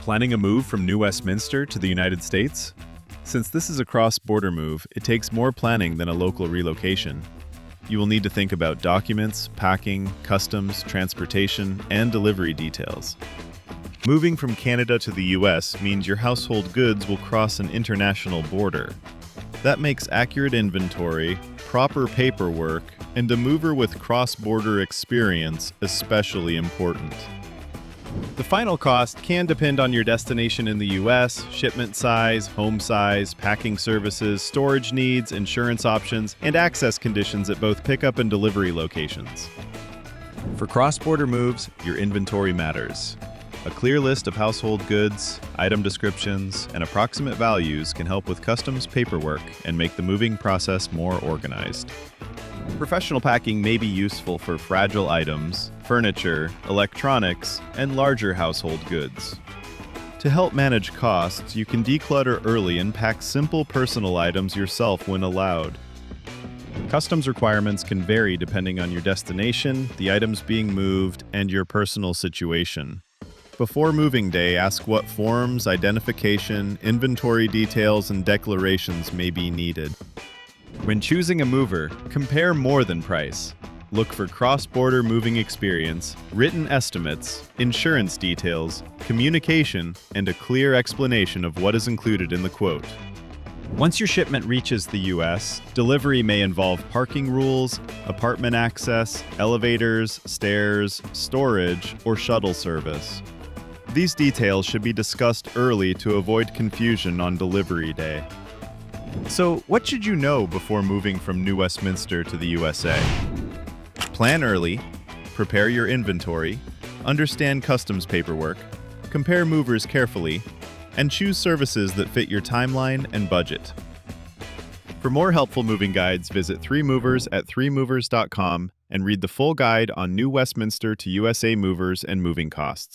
Planning a move from New Westminster to the United States? Since this is a cross-border move, it takes more planning than a local relocation. You will need to think about documents, packing, customs, transportation, and delivery details. Moving from Canada to the US means your household goods will cross an international border. That makes accurate inventory, proper paperwork, and a mover with cross-border experience especially important. The final cost can depend on your destination in the US, shipment size, home size, packing services, storage needs, insurance options, and access conditions at both pickup and delivery locations. For cross-border moves, your inventory matters. A clear list of household goods, item descriptions, and approximate values can help with customs paperwork and make the moving process more organized. Professional packing may be useful for fragile items, furniture, electronics, and larger household goods. To help manage costs, you can declutter early and pack simple personal items yourself when allowed. Customs requirements can vary depending on your destination, the items being moved, and your personal situation. Before moving day, ask what forms, identification, inventory details, and declarations may be needed. When choosing a mover, compare more than price. Look for cross-border moving experience, written estimates, insurance details, communication, and a clear explanation of what is included in the quote. Once your shipment reaches the US, delivery may involve parking rules, apartment access, elevators, stairs, storage, or shuttle service. These details should be discussed early to avoid confusion on delivery day. So, what should you know before moving from New Westminster to the USA? Plan early, prepare your inventory, understand customs paperwork, compare movers carefully, and choose services that fit your timeline and budget. For more helpful moving guides, visit 3movers at 3movers.com and read the full guide on New Westminster to USA movers and moving costs.